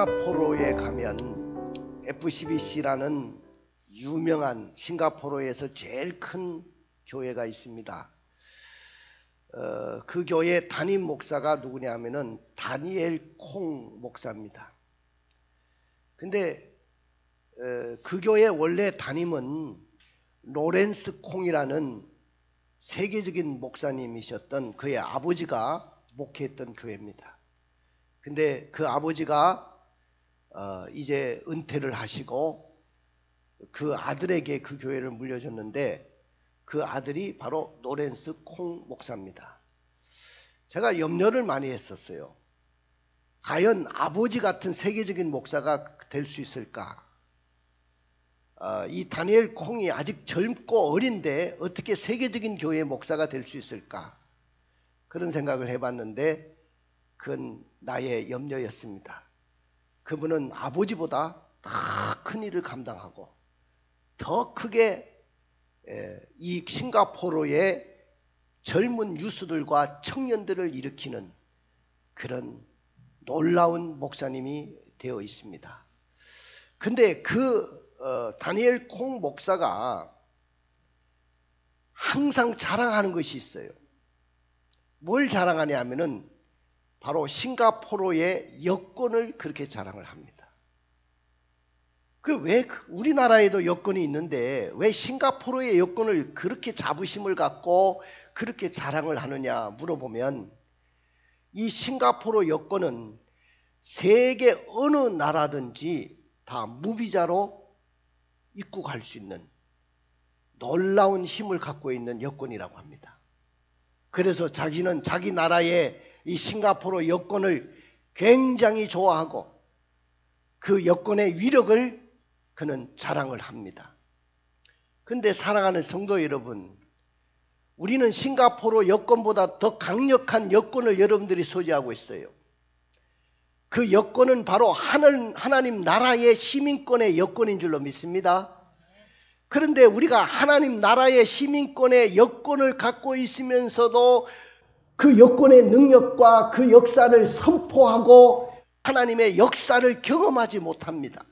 싱가포르에 가면 FCBC라는 유명한 싱가포르에서 제일 큰 교회가 있습니다. 그 교회 담임 목사가 누구냐 하면은 다니엘 콩 목사입니다. 근데 그 교회 원래 담임은 로렌스 콩이라는 세계적인 목사님이셨던 그의 아버지가 목회했던 교회입니다. 근데 그 아버지가 이제 은퇴를 하시고 그 아들에게 그 교회를 물려줬는데 그 아들이 바로 로렌스 콩 목사입니다. 제가 염려를 많이 했었어요. 과연 아버지 같은 세계적인 목사가 될 수 있을까? 이 다니엘 콩이 아직 젊고 어린데 어떻게 세계적인 교회의 목사가 될 수 있을까? 그런 생각을 해봤는데 그건 나의 염려였습니다. 그분은 아버지보다 더 큰 일을 감당하고 더 크게 이 싱가포르의 젊은 유수들과 청년들을 일으키는 그런 놀라운 목사님이 되어 있습니다. 근데 다니엘 콩 목사가 항상 자랑하는 것이 있어요. 뭘 자랑하냐 하면은 바로 싱가포르의 여권을 그렇게 자랑을 합니다. 왜 우리나라에도 여권이 있는데 왜 싱가포르의 여권을 그렇게 자부심을 갖고 그렇게 자랑을 하느냐 물어보면 이 싱가포르 여권은 세계 어느 나라든지 다 무비자로 입국할 수 있는 놀라운 힘을 갖고 있는 여권이라고 합니다. 그래서 자기는 자기 나라의 이 싱가포르 여권을 굉장히 좋아하고 그 여권의 위력을 그는 자랑을 합니다. 근데 사랑하는 성도 여러분, 우리는 싱가포르 여권보다 더 강력한 여권을 여러분들이 소지하고 있어요. 그 여권은 바로 하나님 나라의 시민권의 여권인 줄로 믿습니다. 그런데 우리가 하나님 나라의 시민권의 여권을 갖고 있으면서도 그 여권의 능력과 그 역사를 선포하고 하나님의 역사를 경험하지 못합니다.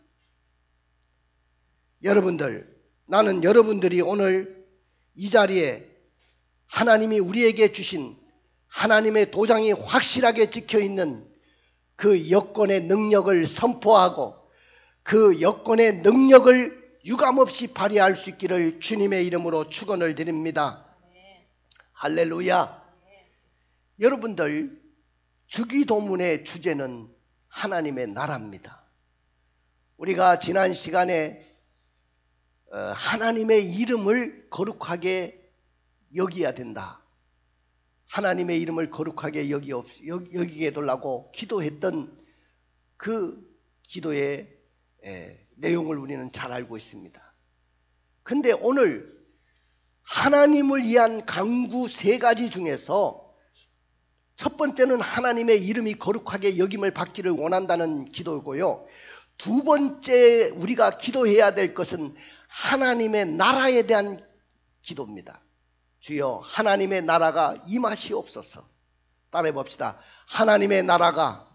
여러분들, 나는 여러분들이 오늘 이 자리에 하나님이 우리에게 주신 하나님의 도장이 확실하게 찍혀있는 그 여권의 능력을 선포하고 그 여권의 능력을 유감없이 발휘할 수 있기를 주님의 이름으로 축원을 드립니다. 할렐루야. 여러분들, 주기도문의 주제는 하나님의 나라입니다. 우리가 지난 시간에 하나님의 이름을 거룩하게 여겨야 된다. 하나님의 이름을 거룩하게 여기게 해달라고 기도했던 그 기도의 내용을 우리는 잘 알고 있습니다. 근데 오늘 하나님을 위한 간구 3가지 중에서 첫 번째는 하나님의 이름이 거룩하게 여김을 받기를 원한다는 기도고요. 두 번째 우리가 기도해야 될 것은 하나님의 나라에 대한 기도입니다. 주여, 하나님의 나라가 임하시옵소서. 따라해 봅시다. 하나님의 나라가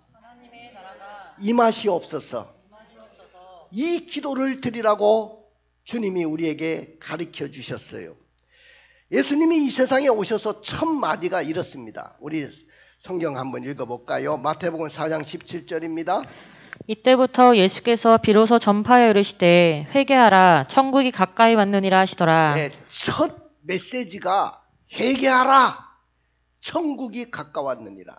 임하시옵소서. 이 기도를 드리라고 주님이 우리에게 가르쳐 주셨어요. 예수님이 이 세상에 오셔서 첫 마디가 이렇습니다. 우리 성경 한번 읽어볼까요? 마태복음 4장 17절입니다. 이때부터 예수께서 비로소 전파하여 이르시되 회개하라 천국이 가까이 왔느니라 하시더라. 네, 첫 메시지가 회개하라 천국이 가까웠느니라.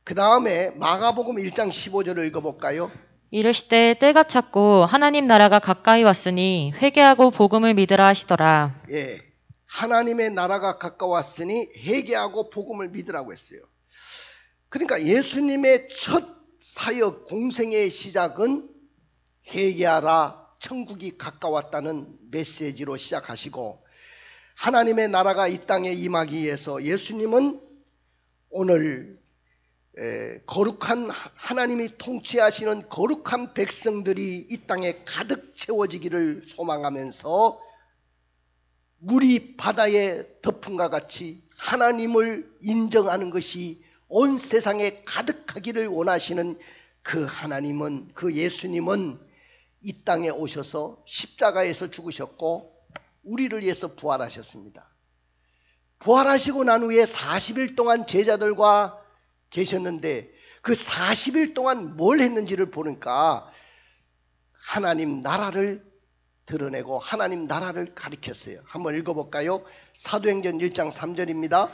그 다음에 마가복음 1장 15절을 읽어볼까요? 이르시되 때가 찼고 하나님 나라가 가까이 왔으니 회개하고 복음을 믿으라 하시더라. 예, 하나님의 나라가 가까웠으니 회개하고 복음을 믿으라고 했어요. 그러니까 예수님의 첫 사역 공생의 시작은 회개하라 천국이 가까웠다는 메시지로 시작하시고 하나님의 나라가 이 땅에 임하기 위해서 예수님은 오늘 거룩한 하나님이 통치하시는 거룩한 백성들이 이 땅에 가득 채워지기를 소망하면서 물이 바다에 덮음과 같이 하나님을 인정하는 것이 온 세상에 가득하기를 원하시는 그 하나님은, 그 예수님은 이 땅에 오셔서 십자가에서 죽으셨고 우리를 위해서 부활하셨습니다. 부활하시고 난 후에 40일 동안 제자들과 계셨는데 그 40일 동안 뭘 했는지를 보니까 하나님 나라를 드러내고 하나님 나라를 가리켰어요. 한번 읽어볼까요? 사도행전 1장 3절입니다.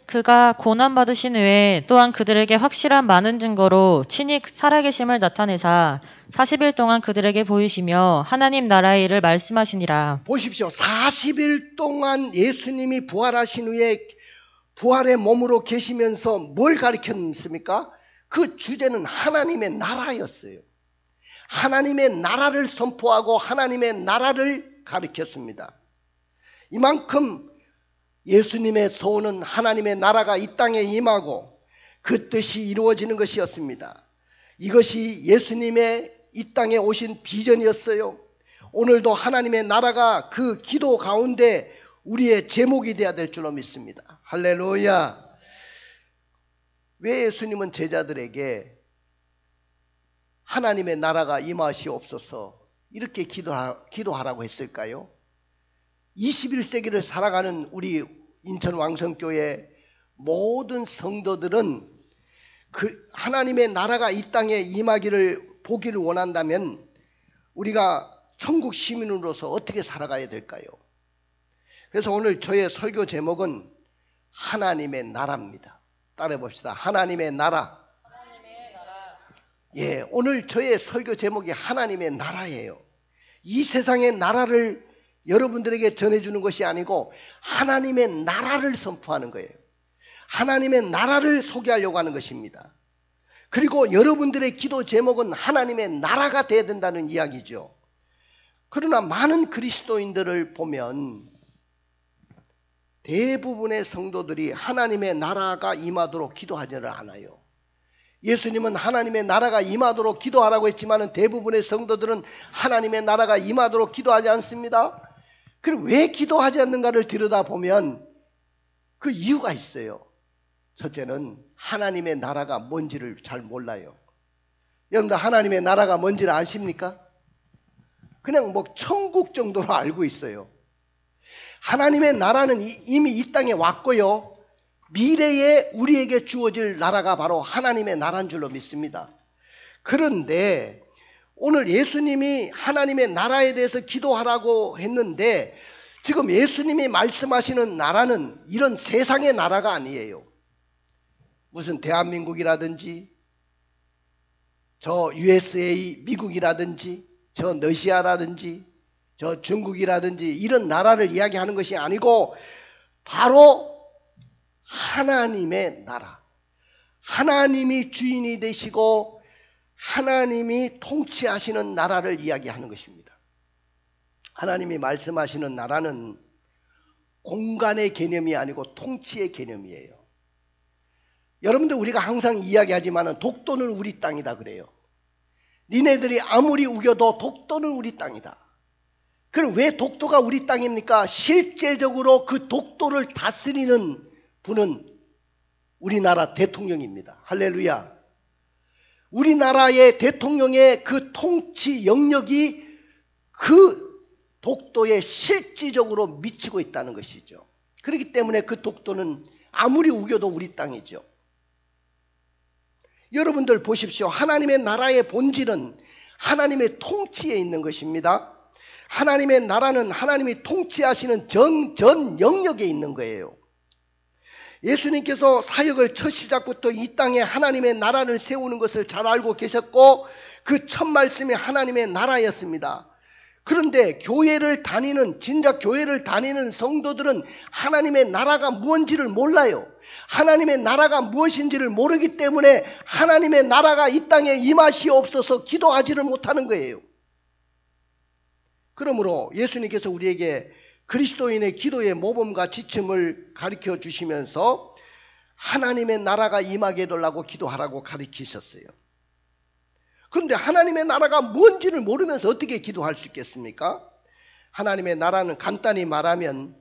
그가 고난받으신 후에 또한 그들에게 확실한 많은 증거로 친히 살아계심을 나타내사 40일 동안 그들에게 보이시며 하나님 나라의 일을 말씀하시니라. 보십시오. 40일 동안 예수님이 부활하신 후에 부활의 몸으로 계시면서 뭘 가리켰습니까? 그 주제는 하나님의 나라였어요. 하나님의 나라를 선포하고 하나님의 나라를 가리켰습니다. 이만큼 예수님의 소원은 하나님의 나라가 이 땅에 임하고 그 뜻이 이루어지는 것이었습니다. 이것이 예수님의 이 땅에 오신 비전이었어요. 오늘도 하나님의 나라가 그 기도 가운데 우리의 제목이 되어야 될 줄로 믿습니다. 할렐루야. 왜 예수님은 제자들에게 하나님의 나라가 임하시옵소서 이렇게 기도하라고 했을까요? 21세기를 살아가는 우리 인천 왕성교회 모든 성도들은 그 하나님의 나라가 이 땅에 임하기를 보기를 원한다면 우리가 천국 시민으로서 어떻게 살아가야 될까요? 그래서 오늘 저의 설교 제목은 하나님의 나라입니다. 따라해 봅시다. 하나님의 나라. 예, 오늘 저의 설교 제목이 하나님의 나라예요. 이 세상의 나라를 여러분들에게 전해주는 것이 아니고 하나님의 나라를 선포하는 거예요. 하나님의 나라를 소개하려고 하는 것입니다. 그리고 여러분들의 기도 제목은 하나님의 나라가 되어야 된다는 이야기죠. 그러나 많은 그리스도인들을 보면 대부분의 성도들이 하나님의 나라가 임하도록 기도하지를 않아요. 예수님은 하나님의 나라가 임하도록 기도하라고 했지만 대부분의 성도들은 하나님의 나라가 임하도록 기도하지 않습니다. 그럼 왜 기도하지 않는가를 들여다보면 그 이유가 있어요. 첫째는 하나님의 나라가 뭔지를 잘 몰라요. 여러분들 하나님의 나라가 뭔지를 아십니까? 그냥 뭐 천국 정도로 알고 있어요. 하나님의 나라는 이미 이 땅에 왔고요. 미래에 우리에게 주어질 나라가 바로 하나님의 나라인 줄로 믿습니다. 그런데 오늘 예수님이 하나님의 나라에 대해서 기도하라고 했는데 지금 예수님이 말씀하시는 나라는 이런 세상의 나라가 아니에요. 무슨 대한민국이라든지 저 USA 미국이라든지 저 러시아라든지 저 중국이라든지 이런 나라를 이야기하는 것이 아니고 바로 하나님의 나라, 하나님이 주인이 되시고 하나님이 통치하시는 나라를 이야기하는 것입니다. 하나님이 말씀하시는 나라는 공간의 개념이 아니고 통치의 개념이에요. 여러분들 우리가 항상 이야기하지만 독도는 우리 땅이다 그래요. 니네들이 아무리 우겨도 독도는 우리 땅이다. 그럼 왜 독도가 우리 땅입니까? 실제적으로 그 독도를 다스리는 분은 우리나라 대통령입니다. 할렐루야. 우리나라의 대통령의 그 통치 영역이 그 독도에 실질적으로 미치고 있다는 것이죠. 그렇기 때문에 그 독도는 아무리 우겨도 우리 땅이죠. 여러분들 보십시오. 하나님의 나라의 본질은 하나님의 통치에 있는 것입니다. 하나님의 나라는 하나님이 통치하시는 전 영역에 있는 거예요. 예수님께서 사역을 첫 시작부터 이 땅에 하나님의 나라를 세우는 것을 잘 알고 계셨고 그 첫 말씀이 하나님의 나라였습니다. 그런데 교회를 다니는 진짜 교회를 다니는 성도들은 하나님의 나라가 무엇인지를 몰라요. 하나님의 나라가 무엇인지를 모르기 때문에 하나님의 나라가 이 땅에 임하시옵소서 기도하지를 못하는 거예요. 그러므로 예수님께서 우리에게 그리스도인의 기도의 모범과 지침을 가르쳐 주시면서 하나님의 나라가 임하게 해달라고 기도하라고 가르치셨어요. 그런데 하나님의 나라가 뭔지를 모르면서 어떻게 기도할 수 있겠습니까? 하나님의 나라는 간단히 말하면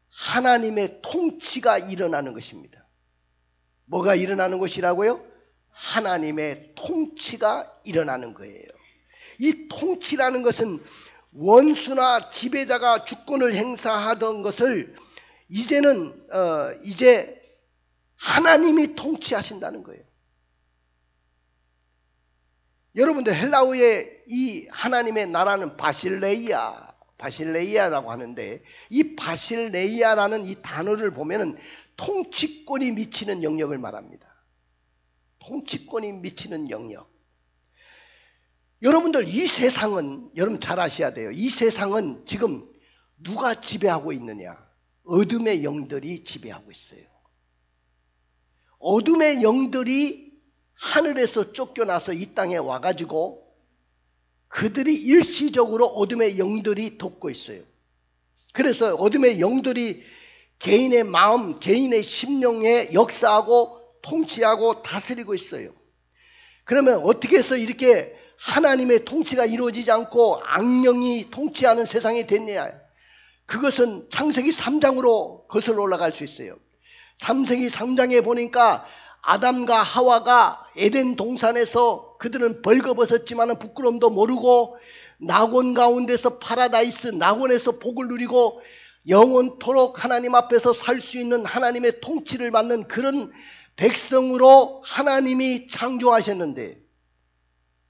하나님의 통치가 일어나는 것입니다. 뭐가 일어나는 것이라고요? 하나님의 통치가 일어나는 거예요. 이 통치라는 것은 원수나 지배자가 주권을 행사하던 것을 이제는 이제 하나님이 통치하신다는 거예요. 여러분들 헬라어의 이 하나님의 나라는 바실레이아라고 하는데, 이 바실레이아라는 이 단어를 보면은 통치권이 미치는 영역을 말합니다. 통치권이 미치는 영역. 여러분들 이 세상은, 여러분 잘 아셔야 돼요. 이 세상은 지금 누가 지배하고 있느냐? 어둠의 영들이 지배하고 있어요. 어둠의 영들이 하늘에서 쫓겨나서 이 땅에 와가지고 그들이 일시적으로 어둠의 영들이 돕고 있어요. 그래서 어둠의 영들이 개인의 마음, 개인의 심령에 역사하고 통치하고 다스리고 있어요. 그러면 어떻게 해서 이렇게 하나님의 통치가 이루어지지 않고 악령이 통치하는 세상이 됐냐? 그것은 창세기 3장으로 거슬러 올라갈 수 있어요. 창세기 3장에 보니까 아담과 하와가 에덴 동산에서 그들은 벌거벗었지만 부끄러움도 모르고 낙원 가운데서 파라다이스, 낙원에서 복을 누리고 영원토록 하나님 앞에서 살 수 있는 하나님의 통치를 받는 그런 백성으로 하나님이 창조하셨는데,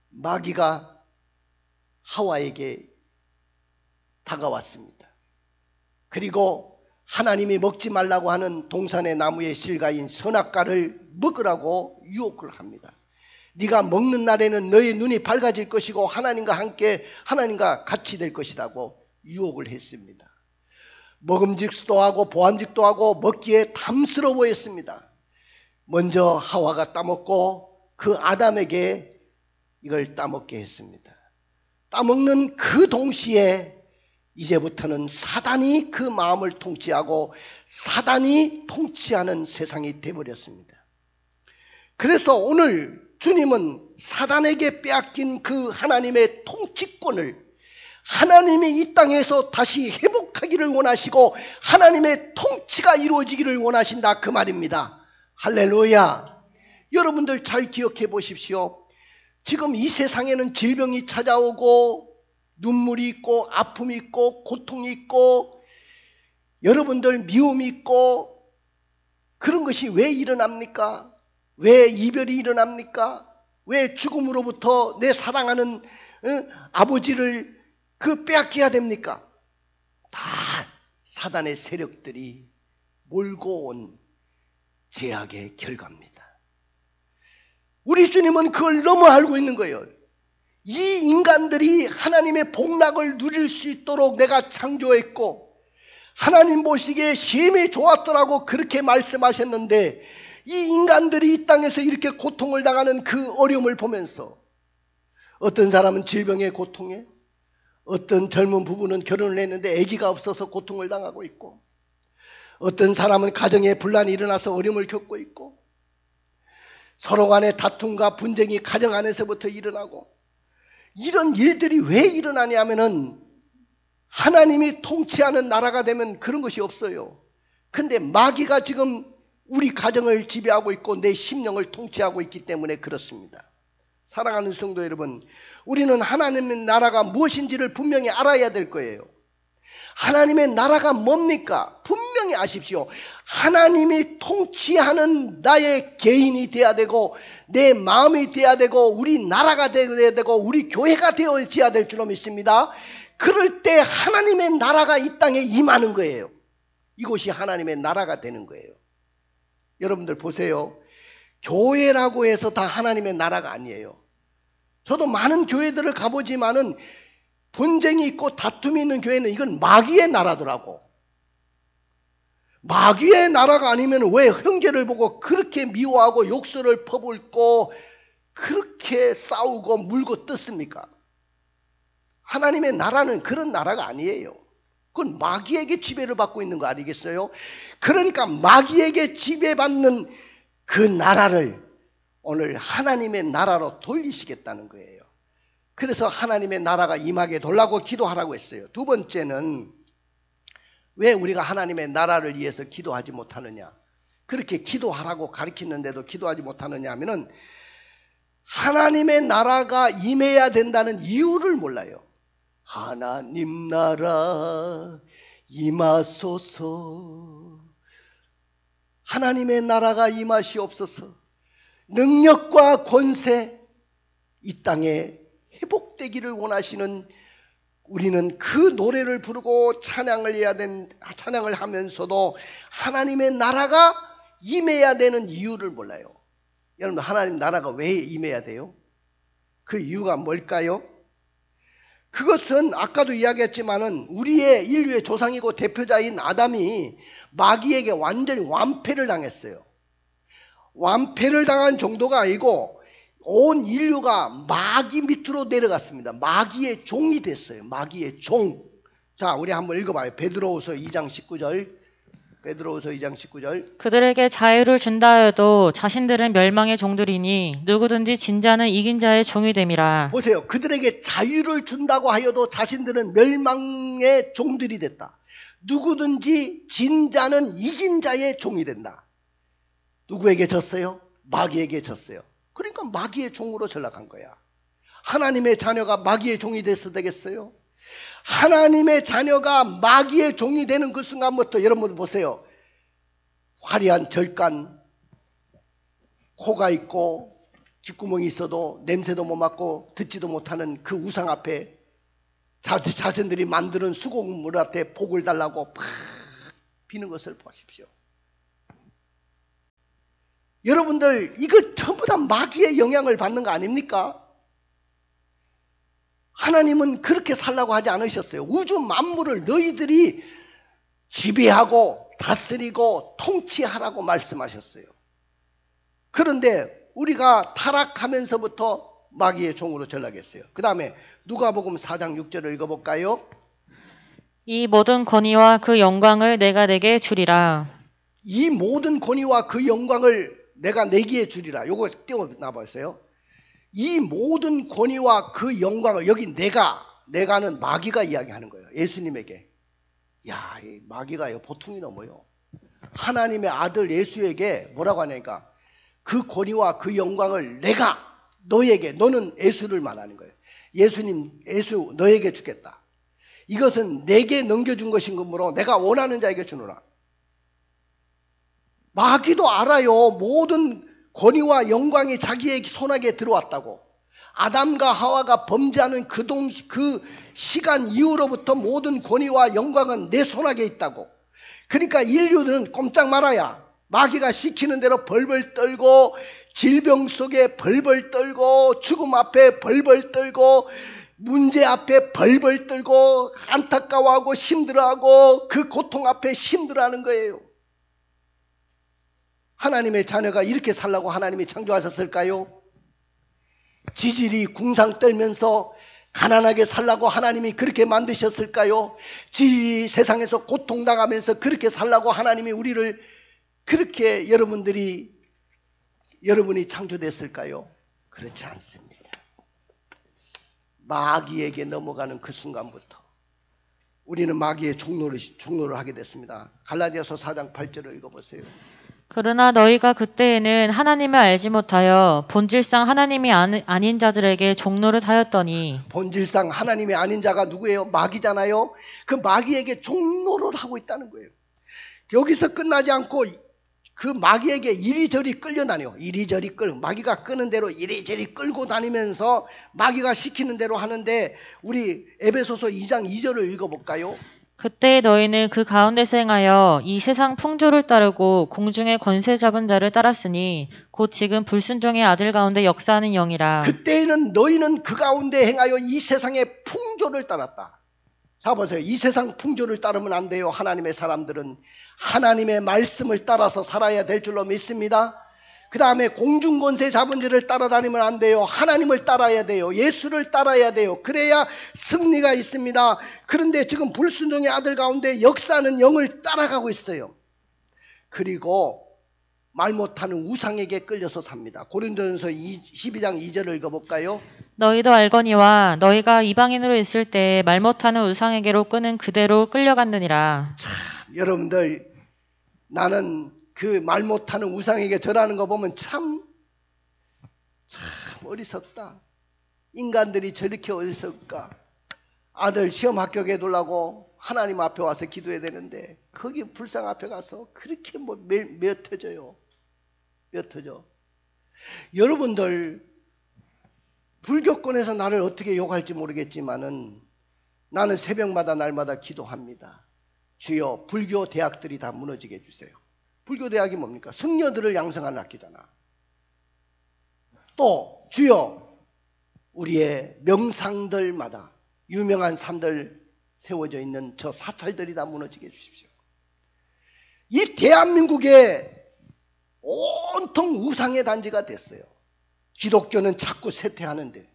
마귀가 하와에게 다가왔습니다. 그리고 하나님이 먹지 말라고 하는 동산의 나무의 실과인 선악과를 먹으라고 유혹을 합니다. 네가 먹는 날에는 너의 눈이 밝아질 것이고 하나님과 같이 될 것이라고 유혹을 했습니다. 먹음직도 하고 보암직도 하고 먹기에 탐스러워 보였습니다. 먼저 하와가 따먹고 그 아담에게 이걸 따먹게 했습니다. 따먹는 그 동시에 이제부터는 사단이 그 마음을 통치하고 사단이 통치하는 세상이 되어버렸습니다. 그래서 오늘 주님은 사단에게 빼앗긴 그 하나님의 통치권을 하나님이 이 땅에서 다시 회복하기를 원하시고 하나님의 통치가 이루어지기를 원하신다, 그 말입니다. 할렐루야. 여러분들 잘 기억해 보십시오. 지금 이 세상에는 질병이 찾아오고 눈물이 있고 아픔이 있고 고통이 있고 여러분들 미움이 있고, 그런 것이 왜 일어납니까? 왜 이별이 일어납니까? 왜 죽음으로부터 내 사랑하는 아버지를 빼앗겨야 됩니까? 다 사단의 세력들이 몰고 온 죄악의 결과입니다. 우리 주님은 그걸 너무 알고 있는 거예요. 이 인간들이 하나님의 복락을 누릴 수 있도록 내가 창조했고 하나님 보시기에 심히 좋았더라고 그렇게 말씀하셨는데, 이 인간들이 이 땅에서 이렇게 고통을 당하는 그 어려움을 보면서 어떤 사람은 질병의 고통에, 어떤 젊은 부부는 결혼을 했는데 아기가 없어서 고통을 당하고 있고, 어떤 사람은 가정에 분란이 일어나서 어려움을 겪고 있고, 서로 간의 다툼과 분쟁이 가정 안에서부터 일어나고, 이런 일들이 왜 일어나냐면은 하나님이 통치하는 나라가 되면 그런 것이 없어요. 근데 마귀가 지금 우리 가정을 지배하고 있고 내 심령을 통치하고 있기 때문에 그렇습니다. 사랑하는 성도 여러분, 우리는 하나님의 나라가 무엇인지를 분명히 알아야 될 거예요. 하나님의 나라가 뭡니까? 분명히 아십시오. 하나님이 통치하는 나의 개인이 되어야 되고 내 마음이 되어야 되고 우리 나라가 되어야 되고 우리 교회가 되어져야 될 줄로 믿습니다. 그럴 때 하나님의 나라가 이 땅에 임하는 거예요. 이곳이 하나님의 나라가 되는 거예요. 여러분들 보세요. 교회라고 해서 다 하나님의 나라가 아니에요. 저도 많은 교회들을 가보지만은 분쟁이 있고 다툼이 있는 교회는 이건 마귀의 나라더라고. 마귀의 나라가 아니면 왜 형제를 보고 그렇게 미워하고 욕설을 퍼붓고 그렇게 싸우고 물고 뜯습니까? 하나님의 나라는 그런 나라가 아니에요. 그건 마귀에게 지배를 받고 있는 거 아니겠어요? 그러니까 마귀에게 지배받는 그 나라를 오늘 하나님의 나라로 돌리시겠다는 거예요. 그래서 하나님의 나라가 임하게 달라고 기도하라고 했어요. 두 번째는 왜 우리가 하나님의 나라를 위해서 기도하지 못하느냐, 그렇게 기도하라고 가르치는데도 기도하지 못하느냐 하면은 하나님의 나라가 임해야 된다는 이유를 몰라요. 하나님 나라 임하소서. 하나님의 나라가 임하시옵소서. 능력과 권세 이 땅에 회복되기를 원하시는 우리는 그 노래를 부르고 찬양을 하면서도 하나님의 나라가 임해야 되는 이유를 몰라요. 여러분, 하나님 나라가 왜 임해야 돼요? 그 이유가 뭘까요? 그것은 아까도 이야기했지만은 우리의 인류의 조상이고 대표자인 아담이 마귀에게 완전히 완패를 당했어요. 완패를 당한 정도가 아니고 온 인류가 마귀 밑으로 내려갔습니다. 마귀의 종이 됐어요. 마귀의 종. 자, 우리 한번 읽어봐요. 베드로후서 2장 19절. 베드로후서 2장 19절. 그들에게 자유를 준다 하여도 자신들은 멸망의 종들이니 누구든지 진자는 이긴 자의 종이 됨이라. 보세요. 그들에게 자유를 준다고 하여도 자신들은 멸망의 종들이 됐다. 누구든지 진자는 이긴 자의 종이 된다. 누구에게 졌어요? 마귀에게 졌어요. 그러니까 마귀의 종으로 전락한 거야. 하나님의 자녀가 마귀의 종이 됐어 되겠어요? 하나님의 자녀가 마귀의 종이 되는 그 순간부터 여러분 보세요. 화려한 절간, 코가 있고 귓구멍이 있어도 냄새도 못 맡고 듣지도 못하는 그 우상 앞에 자신들이 만드는 수공물 앞에 복을 달라고 팍 비는 것을 보십시오. 여러분들 이거 전부 다 마귀의 영향을 받는 거 아닙니까? 하나님은 그렇게 살라고 하지 않으셨어요. 우주 만물을 너희들이 지배하고 다스리고 통치하라고 말씀하셨어요. 그런데 우리가 타락하면서부터 마귀의 종으로 전락했어요. 그 다음에 누가복음 4장 6절을 읽어볼까요? 이 모든 권위와 그 영광을 내가 내게 주리라. 이 모든 권위와 그 영광을 내가 내게 주리라. 요거 띄워놔보세요. 이 모든 권위와 그 영광을, 여기 내가는 마귀가 이야기하는 거예요. 예수님에게. 야, 이 마귀가 보통이 넘어요. 하나님의 아들 예수에게 뭐라고 하냐니까 그 권위와 그 영광을 내가 너에게, 너는 예수를 말하는 거예요. 예수 너에게 주겠다. 이것은 내게 넘겨준 것인 그러므로 내가 원하는 자에게 주노라. 마귀도 알아요. 모든 권위와 영광이 자기의 손안에 들어왔다고. 아담과 하와가 범죄하는 그 시간 이후로부터 모든 권위와 영광은 내 손안에 있다고. 그러니까 인류는 꼼짝 말아야 마귀가 시키는 대로 벌벌 떨고 질병 속에 벌벌 떨고 죽음 앞에 벌벌 떨고 문제 앞에 벌벌 떨고 안타까워하고 힘들어하고 그 고통 앞에 힘들어하는 거예요. 하나님의 자녀가 이렇게 살라고 하나님이 창조하셨을까요? 지질이 궁상 떨면서 가난하게 살라고 하나님이 그렇게 만드셨을까요? 지질이 세상에서 고통당하면서 그렇게 살라고 하나님이 우리를 그렇게 여러분이 창조됐을까요? 그렇지 않습니다. 마귀에게 넘어가는 그 순간부터 우리는 마귀의 종로를 하게 됐습니다. 갈라디아서 4장 8절을 읽어보세요. 그러나 너희가 그때에는 하나님을 알지 못하여 본질상 하나님이 아닌 자들에게 종노릇 하였더니. 본질상 하나님이 아닌 자가 누구예요? 마귀잖아요. 그 마귀에게 종노릇 하고 있다는 거예요. 여기서 끝나지 않고 그 마귀에게 이리저리 끌려다녀. 마귀가 끄는 대로 이리저리 끌고 다니면서 마귀가 시키는 대로 하는데, 우리 에베소서 2장 2절을 읽어볼까요? 그때 너희는 그 가운데서 행하여 이 세상 풍조를 따르고 공중의 권세 잡은 자를 따랐으니 곧 지금 불순종의 아들 가운데 역사하는 영이라. 그때는 너희는 그 가운데 행하여 이 세상의 풍조를 따랐다. 자 보세요. 이 세상 풍조를 따르면 안 돼요. 하나님의 사람들은 하나님의 말씀을 따라서 살아야 될 줄로 믿습니다. 그 다음에 공중권세 잡은 자를 따라다니면 안 돼요. 하나님을 따라야 돼요. 예수를 따라야 돼요. 그래야 승리가 있습니다. 그런데 지금 불순종의 아들 가운데 역사하는 영을 따라가고 있어요. 그리고 말 못하는 우상에게 끌려서 삽니다. 고린도전서 12장 2절을 읽어볼까요? 너희도 알거니와 너희가 이방인으로 있을 때 말 못하는 우상에게로 끄는 그대로 끌려갔느니라. 참, 여러분들, 나는 그 말 못하는 우상에게 절하는 거 보면 참 어리석다. 인간들이 저렇게 어리석을까? 아들 시험 합격해 두려고 하나님 앞에 와서 기도해야 되는데 거기 불상 앞에 가서 그렇게 몇 터져요. 몇 터져. 여러분들 불교권에서 나를 어떻게 욕할지 모르겠지만은 나는 새벽마다 날마다 기도합니다. 주여 불교 대학들이 다 무너지게 해주세요. 불교 대학이 뭡니까? 승려들을 양성하는 학교잖아. 또 주여 우리의 명상들마다 유명한 산들 세워져 있는 저 사찰들이 다 무너지게 해주십시오. 이 대한민국에 온통 우상의 단지가 됐어요. 기독교는 자꾸 쇠퇴하는데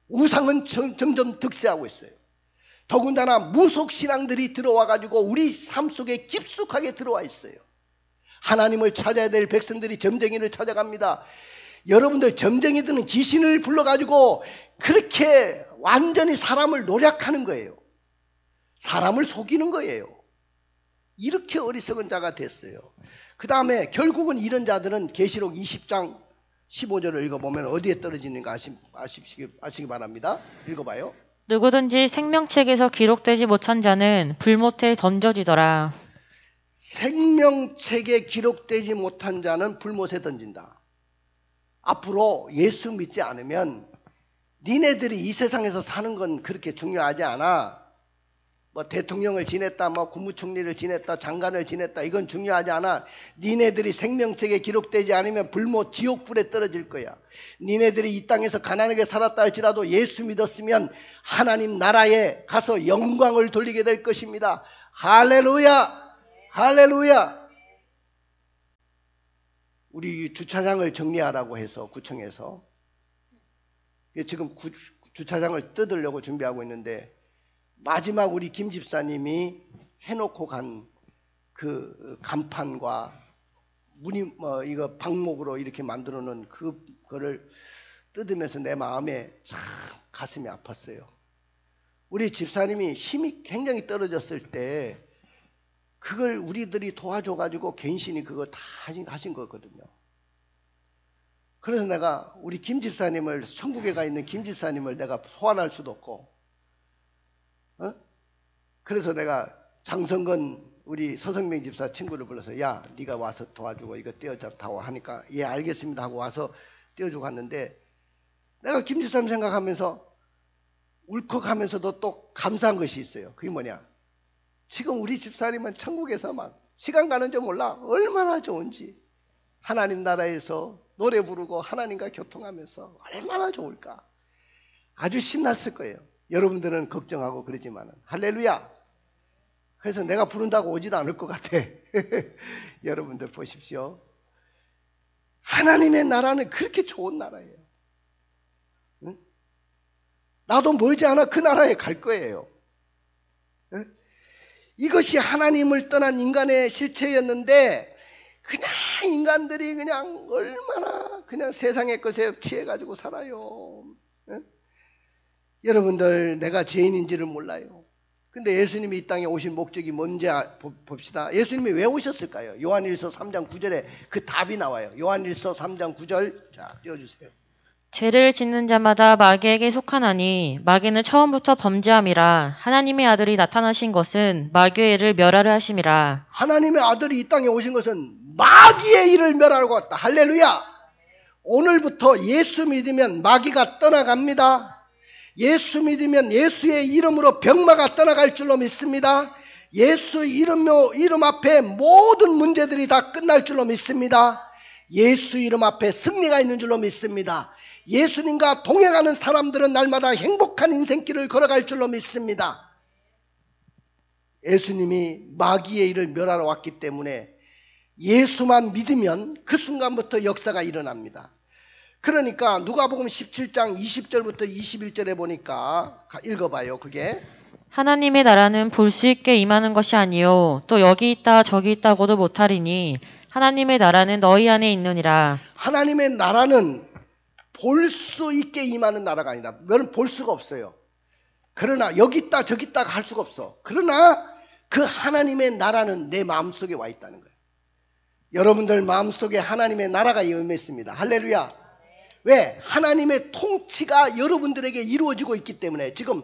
우상은 점점 득세하고 있어요. 더군다나 무속신앙들이 들어와가지고 우리 삶 속에 깊숙하게 들어와 있어요. 하나님을 찾아야 될 백성들이 점쟁이를 찾아갑니다. 여러분들 점쟁이들은 귀신을 불러가지고 그렇게 완전히 사람을 노략하는 거예요. 사람을 속이는 거예요. 이렇게 어리석은 자가 됐어요. 그 다음에 결국은 이런 자들은 계시록 20장 15절을 읽어보면 어디에 떨어지는가 아시기 바랍니다. 읽어봐요. 누구든지 생명책에서 기록되지 못한 자는 불못에 던져지더라. 생명책에 기록되지 못한 자는 불못에 던진다. 앞으로 예수 믿지 않으면 니네들이 이 세상에서 사는 건 그렇게 중요하지 않아. 뭐 대통령을 지냈다, 뭐 국무총리를 지냈다, 장관을 지냈다, 이건 중요하지 않아. 니네들이 생명책에 기록되지 않으면 불못 지옥불에 떨어질 거야. 니네들이 이 땅에서 가난하게 살았다 할지라도 예수 믿었으면 하나님 나라에 가서 영광을 돌리게 될 것입니다. 할렐루야! 할렐루야! 우리 주차장을 정리하라고 해서 구청에서 지금 주차장을 뜯으려고 준비하고 있는데 마지막 우리 김 집사님이 해놓고 간 그 간판과 문이 이거 방목으로 이렇게 만들어 놓은 그거를 뜯으면서 내 마음에 참 가슴이 아팠어요. 우리 집사님이 힘이 굉장히 떨어졌을 때 그걸 우리들이 도와줘가지고 괜신이 그거 다 하신 거거든요. 그래서 내가 우리 김 집사님을, 천국에 가 있는 김 집사님을 내가 소환할 수도 없고, 그래서 내가 장성건 우리 서성명 집사 친구를 불러서 야 네가 와서 도와주고 이거 떼어잡다고 하니까 예 알겠습니다 하고 와서 떼어주고 갔는데 내가 김 집사님 생각하면서 울컥하면서도 또 감사한 것이 있어요. 그게 뭐냐? 지금 우리 집사님은 천국에서 막 시간 가는 줄 몰라 얼마나 좋은지 하나님 나라에서 노래 부르고 하나님과 교통하면서 얼마나 좋을까. 아주 신났을 거예요. 여러분들은 걱정하고 그러지만은 할렐루야. 그래서 내가 부른다고 오지도 않을 것 같아. 여러분들 보십시오. 하나님의 나라는 그렇게 좋은 나라예요. 응? 나도 멀지 않아 그 나라에 갈 거예요. 응? 이것이 하나님을 떠난 인간의 실체였는데 그냥 인간들이 그냥 얼마나 그냥 세상의 것에 취해가지고 살아요. 응? 여러분들 내가 죄인인지를 몰라요. 근데 예수님이 이 땅에 오신 목적이 뭔지 봅시다. 예수님이 왜 오셨을까요? 요한일서 3장 9절에 그 답이 나와요. 요한일서 3장 9절 자 띄워주세요. 죄를 짓는 자마다 마귀에게 속하나니 마귀는 처음부터 범죄함이라. 하나님의 아들이 나타나신 것은 마귀의 일을 멸하려 하심이라. 하나님의 아들이 이 땅에 오신 것은 마귀의 일을 멸하려고 왔다. 할렐루야. 오늘부터 예수 믿으면 마귀가 떠나갑니다. 예수 믿으면 예수의 이름으로 병마가 떠나갈 줄로 믿습니다. 예수 이름 앞에 모든 문제들이 다 끝날 줄로 믿습니다. 예수 이름 앞에 승리가 있는 줄로 믿습니다. 예수님과 동행하는 사람들은 날마다 행복한 인생길을 걸어갈 줄로 믿습니다. 예수님이 마귀의 일을 멸하러 왔기 때문에 예수만 믿으면 그 순간부터 역사가 일어납니다. 그러니까 누가복음 17장 20절부터 21절에 보니까 읽어봐요. 그게 하나님의 나라는 볼 수 있게 임하는 것이 아니요 또 여기 있다 저기 있다고도 못하리니 하나님의 나라는 너희 안에 있느니라. 하나님의 나라는 볼 수 있게 임하는 나라가 아니다. 너는 볼 수가 없어요. 그러나 여기 있다 저기 있다 할 수가 없어. 그러나 그 하나님의 나라는 내 마음속에 와 있다는 거예요. 여러분들 마음속에 하나님의 나라가 임했습니다. 할렐루야. 왜? 하나님의 통치가 여러분들에게 이루어지고 있기 때문에. 지금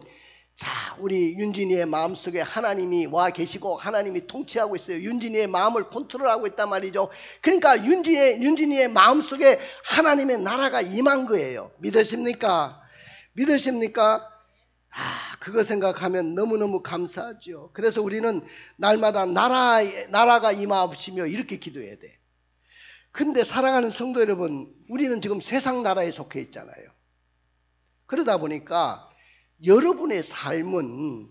자, 우리 윤진이의 마음속에 하나님이 와 계시고 하나님이 통치하고 있어요. 윤진이의 마음을 컨트롤하고 있단 말이죠. 그러니까 윤진이의 마음속에 하나님의 나라가 임한 거예요. 믿으십니까? 믿으십니까? 그거 생각하면 너무너무 감사하죠. 그래서 우리는 날마다 나라가 임하시며 이렇게 기도해야 돼. 근데 사랑하는 성도 여러분, 우리는 지금 세상 나라에 속해 있잖아요. 그러다 보니까 여러분의 삶은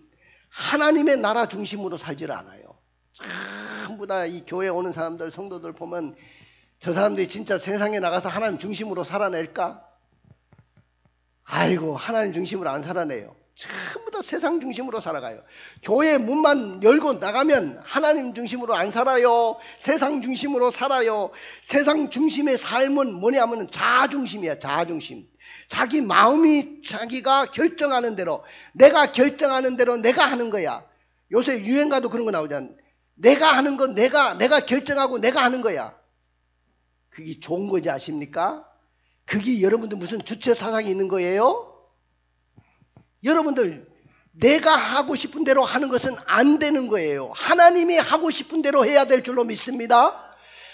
하나님의 나라 중심으로 살지를 않아요. 전부 다 이 교회 오는 사람들, 성도들 보면 저 사람들이 진짜 세상에 나가서 하나님 중심으로 살아낼까? 아이고, 하나님 중심으로 안 살아내요. 전부 다 세상 중심으로 살아가요. 교회 문만 열고 나가면 하나님 중심으로 안 살아요. 세상 중심으로 살아요. 세상 중심의 삶은 뭐냐면 자아중심이야. 자아중심. 자기 마음이 자기가 결정하는 대로, 내가 결정하는 대로 내가 하는 거야. 요새 유행가도 그런 거 나오잖아. 내가 하는 건 내가 결정하고 내가 하는 거야. 그게 좋은 거지 아십니까? 그게 여러분들 무슨 주체 사상이 있는 거예요? 여러분들 내가 하고 싶은 대로 하는 것은 안 되는 거예요. 하나님이 하고 싶은 대로 해야 될 줄로 믿습니다.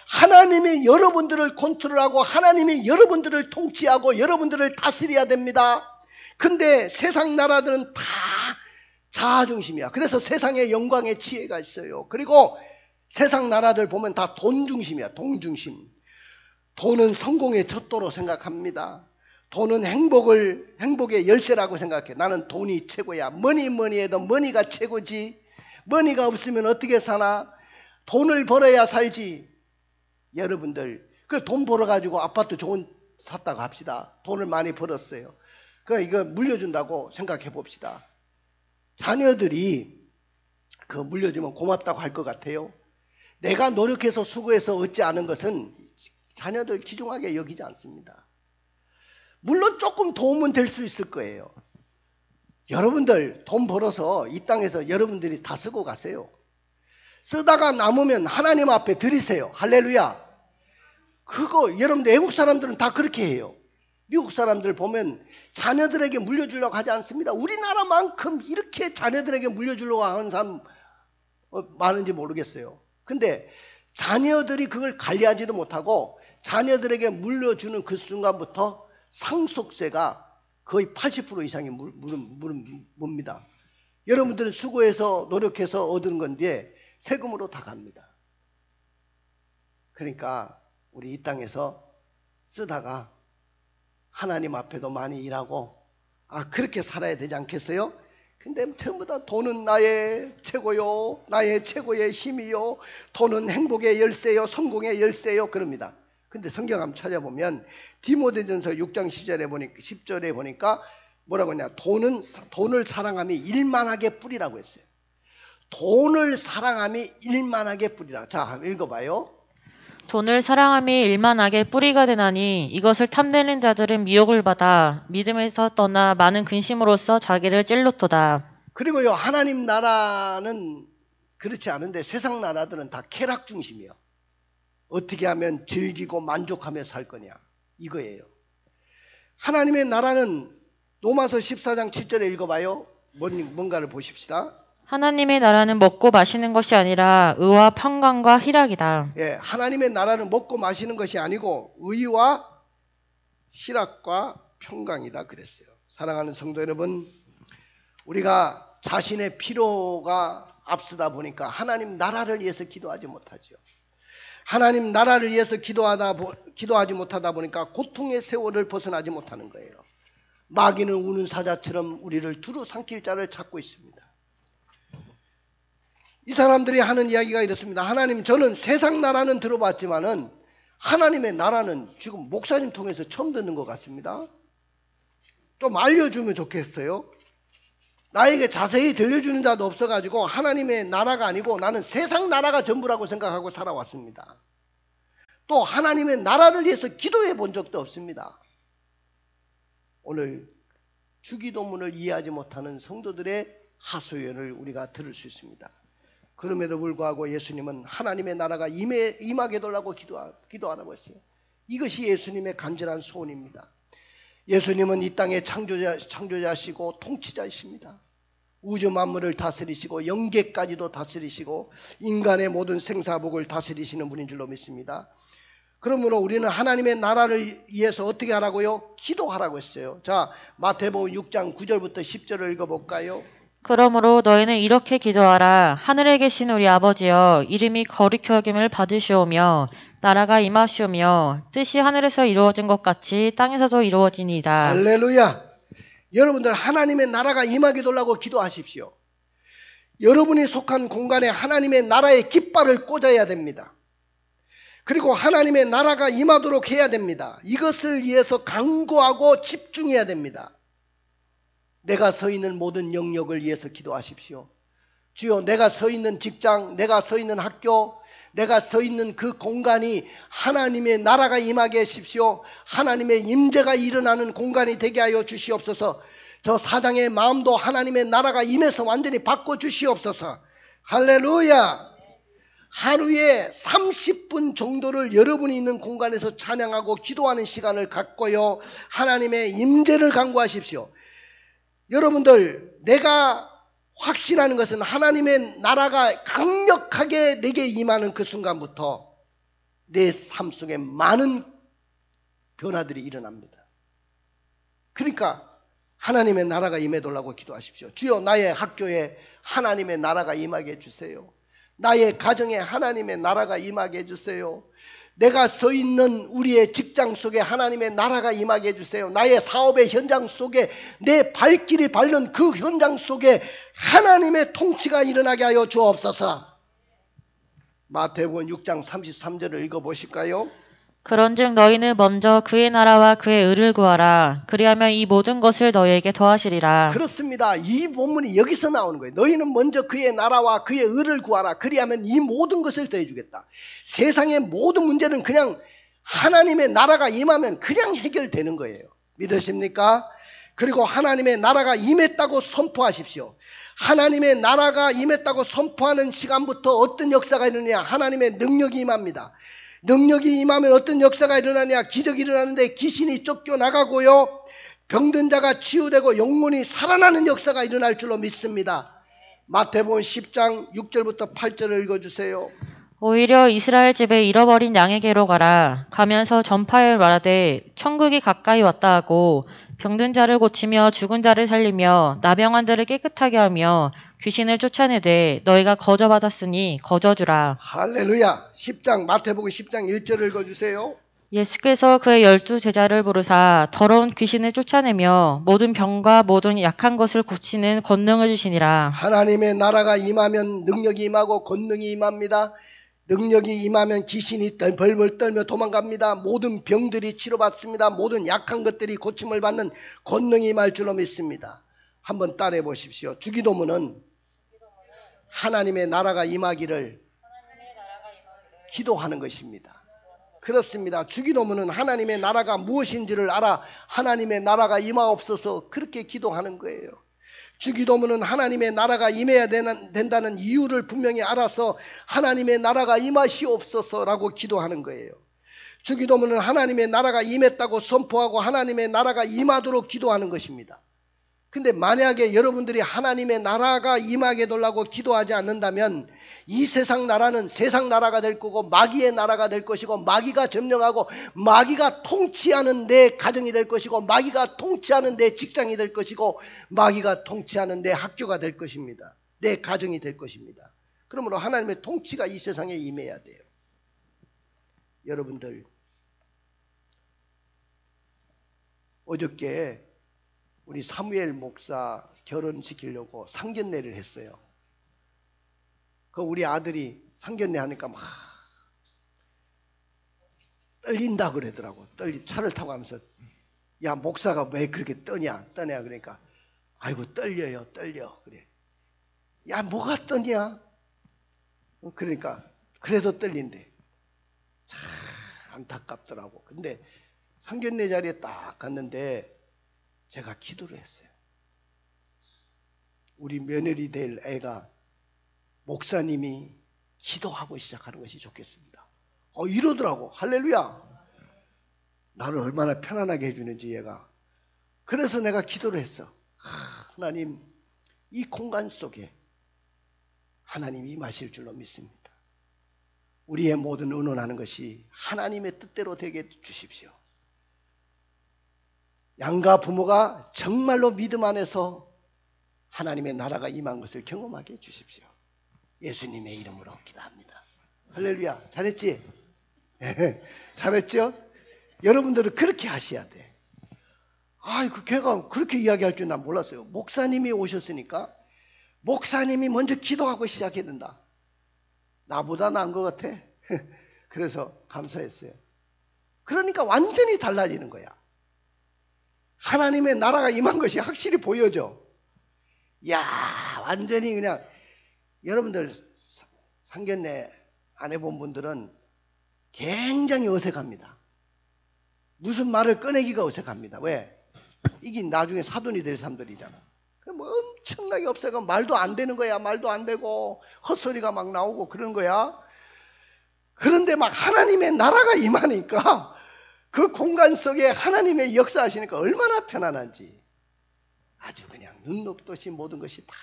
하나님이 여러분들을 컨트롤하고 하나님이 여러분들을 통치하고 여러분들을 다스려야 됩니다. 근데 세상 나라들은 다 자아중심이야. 그래서 세상의 영광의 지혜가 있어요. 그리고 세상 나라들 보면 다 돈 중심이야. 돈 중심. 돈은 성공의 척도로 생각합니다. 돈은 행복의 열쇠라고 생각해. 나는 돈이 최고야. 뭐니 해도 머니가 최고지. 머니가 없으면 어떻게 사나? 돈을 벌어야 살지. 여러분들 그 돈 벌어가지고 아파트 좋은 샀다고 합시다. 돈을 많이 벌었어요. 이거 물려준다고 생각해 봅시다. 자녀들이 그 물려주면 고맙다고 할 것 같아요? 내가 노력해서 수고해서 얻지 않은 것은 자녀들 귀중하게 여기지 않습니다. 물론 조금 도움은 될 수 있을 거예요. 여러분들 돈 벌어서 이 땅에서 여러분들이 다 쓰고 가세요. 쓰다가 남으면 하나님 앞에 드리세요. 할렐루야. 그거 여러분들 외국 사람들은 다 그렇게 해요. 미국 사람들 보면 자녀들에게 물려주려고 하지 않습니다. 우리나라만큼 이렇게 자녀들에게 물려주려고 하는 사람 많은지 모르겠어요. 근데 자녀들이 그걸 관리하지도 못하고 자녀들에게 물려주는 그 순간부터 상속세가 거의 80% 이상이 뭡니다. 여러분들은 수고해서 노력해서 얻은 건데 세금으로 다 갑니다. 그러니까 우리 이 땅에서 쓰다가 하나님 앞에도 많이 일하고 그렇게 살아야 되지 않겠어요? 근데 전부 다 돈은 나의 최고요, 나의 최고의 힘이요, 돈은 행복의 열쇠요, 성공의 열쇠요 그럽니다. 근데 성경 한번 찾아보면 디모데전서 6장 10절에 보니까 뭐라고 했냐? 돈을 사랑함이 일만하게 뿌리라고 했어요. 돈을 사랑함이 일만하게 뿌리라. 자, 읽어봐요. 돈을 사랑함이 일만하게 뿌리가 되나니 이것을 탐내는 자들은 미혹을 받아 믿음에서 떠나 많은 근심으로써 자기를 찔렀도다. 그리고요, 하나님 나라는 그렇지 않은데 세상 나라들은 다 쾌락 중심이요. 어떻게 하면 즐기고 만족하며 살 거냐 이거예요. 하나님의 나라는 로마서 14장 7절에 읽어봐요. 뭔가를 보십시다. 하나님의 나라는 먹고 마시는 것이 아니라 의와 평강과 희락이다. 예, 하나님의 나라는 먹고 마시는 것이 아니고 의와 희락과 평강이다 그랬어요. 사랑하는 성도 여러분, 우리가 자신의 필요가 앞서다 보니까 하나님 나라를 위해서 기도하지 못하죠. 하나님 나라를 위해서 기도하지 못하다 보니까 고통의 세월을 벗어나지 못하는 거예요. 마귀는 우는 사자처럼 우리를 두루 삼킬 자를 찾고 있습니다. 이 사람들이 하는 이야기가 이렇습니다. 하나님, 저는 세상 나라는 들어봤지만은 하나님의 나라는 지금 목사님 통해서 처음 듣는 것 같습니다. 좀 알려주면 좋겠어요. 나에게 자세히 들려주는 자도 없어가지고 하나님의 나라가 아니고 나는 세상 나라가 전부라고 생각하고 살아왔습니다. 또 하나님의 나라를 위해서 기도해 본 적도 없습니다. 오늘 주기도문을 이해하지 못하는 성도들의 하소연을 우리가 들을 수 있습니다. 그럼에도 불구하고 예수님은 하나님의 나라가 임하게 해달라고 기도하라고 했어요. 이것이 예수님의 간절한 소원입니다. 예수님은 이 땅의 창조자시고 통치자이십니다. 우주 만물을 다스리시고 영계까지도 다스리시고 인간의 모든 생사복을 다스리시는 분인 줄로 믿습니다. 그러므로 우리는 하나님의 나라를 위해서 어떻게 하라고요? 기도하라고 했어요. 자, 마태복음 6장 9절부터 10절을 읽어볼까요? 그러므로 너희는 이렇게 기도하라. 하늘에 계신 우리 아버지여, 이름이 거룩히 여김을 받으시오며 나라가 임하시오며 뜻이 하늘에서 이루어진 것 같이 땅에서도 이루어지니이다. 할렐루야. 여러분들 하나님의 나라가 임하게 달라고 기도하십시오. 여러분이 속한 공간에 하나님의 나라의 깃발을 꽂아야 됩니다. 그리고 하나님의 나라가 임하도록 해야 됩니다. 이것을 위해서 간구하고 집중해야 됩니다. 내가 서 있는 모든 영역을 위해서 기도하십시오. 주여, 내가 서 있는 직장, 내가 서 있는 학교, 내가 서 있는 그 공간이 하나님의 나라가 임하게 하십시오. 하나님의 임재가 일어나는 공간이 되게 하여 주시옵소서. 저 사장의 마음도 하나님의 나라가 임해서 완전히 바꿔주시옵소서. 할렐루야. 하루에 30분 정도를 여러분이 있는 공간에서 찬양하고 기도하는 시간을 갖고요, 하나님의 임재를 간구하십시오. 여러분들, 내가 확신하는 것은 하나님의 나라가 강력하게 내게 임하는 그 순간부터 내 삶 속에 많은 변화들이 일어납니다. 그러니까 하나님의 나라가 임해달라고 기도하십시오. 주여, 나의 학교에 하나님의 나라가 임하게 해주세요. 나의 가정에 하나님의 나라가 임하게 해주세요. 내가 서 있는 우리의 직장 속에 하나님의 나라가 임하게 해주세요. 나의 사업의 현장 속에, 내 발길이 밟는 그 현장 속에 하나님의 통치가 일어나게 하여 주옵소서. 마태복음 6장 33절을 읽어보실까요? 그런즉 너희는 먼저 그의 나라와 그의 의를 구하라. 그리하면 이 모든 것을 너희에게 더하시리라. 그렇습니다. 이 본문이 여기서 나오는 거예요. 너희는 먼저 그의 나라와 그의 의를 구하라. 그리하면 이 모든 것을 더해주겠다. 세상의 모든 문제는 그냥 하나님의 나라가 임하면 그냥 해결되는 거예요. 믿으십니까? 그리고 하나님의 나라가 임했다고 선포하십시오. 하나님의 나라가 임했다고 선포하는 시간부터 어떤 역사가 일어나냐? 하나님의 능력이 임합니다. 능력이 임하면 어떤 역사가 일어나냐? 기적이 일어나는데 귀신이 쫓겨나가고요, 병든 자가 치유되고 영혼이 살아나는 역사가 일어날 줄로 믿습니다. 마태복음 10장 6절부터 8절을 읽어주세요. 오히려 이스라엘 집에 잃어버린 양에게로 가라. 가면서 전파에 말하되 천국이 가까이 왔다 하고 병든 자를 고치며 죽은 자를 살리며 나병환들을 깨끗하게 하며 귀신을 쫓아내되 너희가 거저받았으니 거저주라. 할렐루야. 10장 마태복음 10장 1절을 읽어주세요. 예수께서 그의 12 제자를 부르사 더러운 귀신을 쫓아내며 모든 병과 모든 약한 것을 고치는 권능을 주시니라. 하나님의 나라가 임하면 능력이 임하고 권능이 임합니다. 능력이 임하면 귀신이 벌벌 떨며 도망갑니다. 모든 병들이 치료받습니다. 모든 약한 것들이 고침을 받는 권능이 임할 줄로 믿습니다. 한번 따라해 보십시오. 주기도문은 하나님의 나라가 임하기를 기도하는 것입니다. 그렇습니다. 주기도문은 하나님의 나라가 무엇인지를 알아 하나님의 나라가 임하옵소서 그렇게 기도하는 거예요. 주기도문은 하나님의 나라가 임해야 된다는 이유를 분명히 알아서 하나님의 나라가 임하시옵소서라고 기도하는 거예요. 주기도문은 하나님의 나라가 임했다고 선포하고 하나님의 나라가 임하도록 기도하는 것입니다. 근데 만약에 여러분들이 하나님의 나라가 임하게 달라고 기도하지 않는다면 이 세상 나라는 세상 나라가 될 거고 마귀의 나라가 될 것이고 마귀가 점령하고 마귀가 통치하는 내 가정이 될 것이고 마귀가 통치하는 내 직장이 될 것이고 마귀가 통치하는 내 학교가 될 것입니다. 내 가정이 될 것입니다. 그러므로 하나님의 통치가 이 세상에 임해야 돼요. 여러분들, 어저께 우리 사무엘 목사 결혼시키려고 상견례를 했어요. 그 우리 아들이 상견례 하니까 막 떨린다 그러더라고. 차를 타고 가면서 야, 목사가 왜 그렇게 떠냐 그러니까 아이고 떨려 그래. 야, 뭐가 떠냐? 그러니까 그래도 떨린대. 참 안타깝더라고. 근데 상견례 자리에 딱 갔는데 제가 기도를 했어요. 우리 며느리 될 애가 목사님이 기도하고 시작하는 것이 좋겠습니다. 이러더라고. 할렐루야. 나를 얼마나 편안하게 해주는지 얘가. 그래서 내가 기도를 했어. 하나님, 이 공간 속에 하나님이 임하실 줄로 믿습니다. 우리의 모든 의논하는 것이 하나님의 뜻대로 되게 해 주십시오. 양가 부모가 정말로 믿음 안에서 하나님의 나라가 임한 것을 경험하게 해 주십시오. 예수님의 이름으로 기도합니다. 할렐루야. 잘했지? 잘했죠? 여러분들은 그렇게 하셔야 돼. 걔가 그렇게 이야기할 줄 난 몰랐어요. 목사님이 오셨으니까 목사님이 먼저 기도하고 시작해야 된다. 나보다 나은 것 같아. 그래서 감사했어요. 그러니까 완전히 달라지는 거야. 하나님의 나라가 임한 것이 확실히 보여져. 야, 완전히 그냥 여러분들 상견례 안 해본 분들은 굉장히 어색합니다. 무슨 말을 꺼내기가 어색합니다. 왜? 이게 나중에 사돈이 될 사람들이잖아. 뭐 엄청나게 없애가 말도 안 되는 거야. 말도 안 되고 헛소리가 막 나오고 그런 거야. 그런데 막 하나님의 나라가 임하니까 그 공간 속에 하나님의 역사하시니까 얼마나 편안한지. 아주 그냥 눈 높듯이 모든 것이 다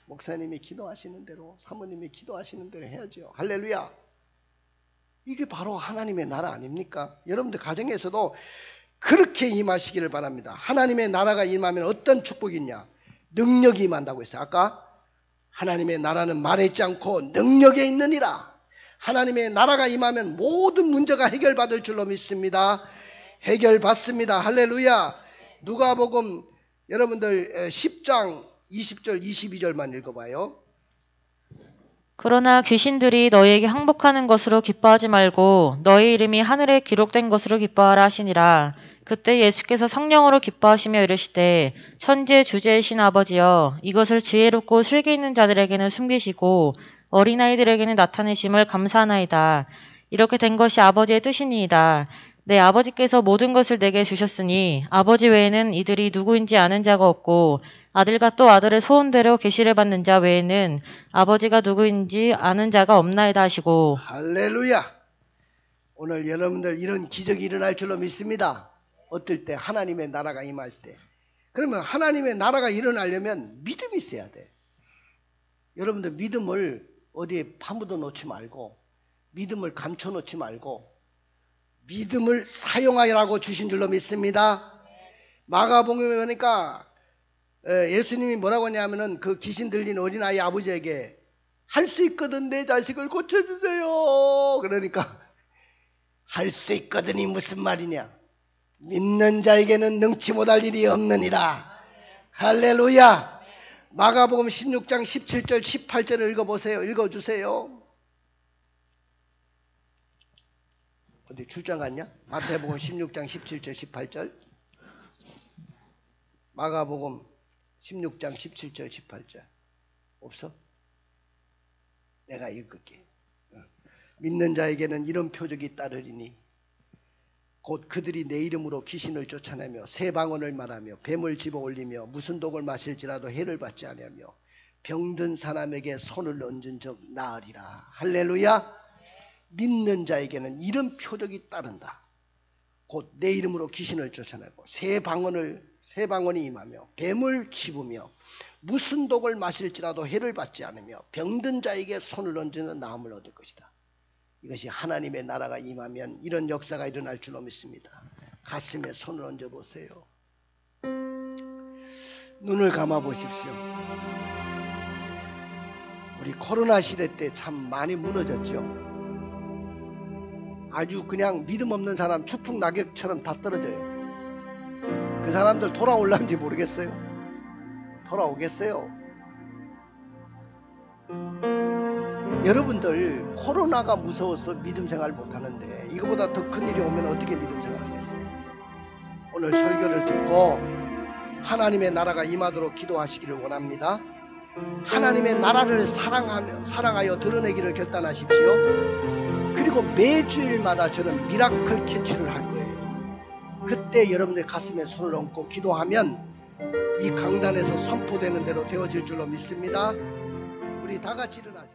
목사님이 기도하시는 대로, 사모님이 기도하시는 대로 해야죠. 할렐루야. 이게 바로 하나님의 나라 아닙니까? 여러분들 가정에서도 그렇게 임하시기를 바랍니다. 하나님의 나라가 임하면 어떤 축복이 있냐? 능력이 임한다고 했어요. 아까 하나님의 나라는 말에 있지 않고 능력에 있느니라. 하나님의 나라가 임하면 모든 문제가 해결받을 줄로 믿습니다. 해결받습니다. 할렐루야. 누가복음 여러분들 10장 20절 22절만 읽어봐요. 그러나 귀신들이 너희에게 항복하는 것으로 기뻐하지 말고 너희 이름이 하늘에 기록된 것으로 기뻐하라 하시니라. 그때 예수께서 성령으로 기뻐하시며 이르시되 천지의 주제이신 아버지여 이것을 지혜롭고 슬기 있는 자들에게는 숨기시고 어린아이들에게는 나타내심을 감사하나이다. 이렇게 된 것이 아버지의 뜻이니이다. 내 아버지께서 모든 것을 내게 주셨으니 아버지 외에는 이들이 누구인지 아는 자가 없고 아들과 또 아들의 소원대로 계시를 받는 자 외에는 아버지가 누구인지 아는 자가 없나이다 하시고. 할렐루야. 오늘 여러분들 이런 기적이 일어날 줄로 믿습니다. 어떨 때? 하나님의 나라가 임할 때. 그러면 하나님의 나라가 일어나려면 믿음이 있어야 돼. 여러분들 믿음을 어디에 파묻어 놓지 말고 믿음을 감춰 놓지 말고 믿음을 사용하라고 주신 줄로 믿습니다. 마가복음에 보니까 예수님이 뭐라고 하냐면은 그 귀신 들린 어린아이 아버지에게 할 수 있거든 내 자식을 고쳐주세요. 그러니까 할 수 있거든이 무슨 말이냐? 믿는 자에게는 능치 못할 일이 없느니라. 할렐루야. 마가복음 16장 17절 18절을 읽어보세요. 읽어주세요. 어디 출장 갔냐? 마태복음 16장 17절 18절. 마가복음 16장 17절 18절. 없어? 내가 읽을게. 믿는 자에게는 이런 표적이 따르리니 곧 그들이 내 이름으로 귀신을 쫓아내며 새 방언을 말하며 뱀을 집어올리며 무슨 독을 마실지라도 해를 받지 아니하며 병든 사람에게 손을 얹은 적 나으리라. 할렐루야. 믿는 자에게는 이런 표적이 따른다. 곧 내 이름으로 귀신을 쫓아내고 새 방언이 임하며 뱀을 집으며 무슨 독을 마실지라도 해를 받지 않으며 병든 자에게 손을 얹는 나음을 얻을 것이다. 이것이 하나님의 나라가 임하면 이런 역사가 일어날 줄로 믿습니다. 가슴에 손을 얹어 보세요. 눈을 감아 보십시오. 우리 코로나 시대 때 참 많이 무너졌죠. 아주 그냥 믿음 없는 사람 추풍 낙엽처럼 다 떨어져요. 그 사람들 돌아올란지 모르겠어요. 돌아오겠어요? 여러분들 코로나가 무서워서 믿음 생활 못하는데 이거보다 더 큰 일이 오면 어떻게 믿음 생활 하겠어요? 오늘 설교를 듣고 하나님의 나라가 임하도록 기도하시기를 원합니다. 하나님의 나라를 사랑하여 드러내기를 결단하십시오. 그리고 매주일마다 저는 미라클 캐치를 할 거예요. 그때 여러분들 가슴에 손을 얹고 기도하면 이 강단에서 선포되는 대로 되어질 줄로 믿습니다. 우리 다 같이 일어나세요.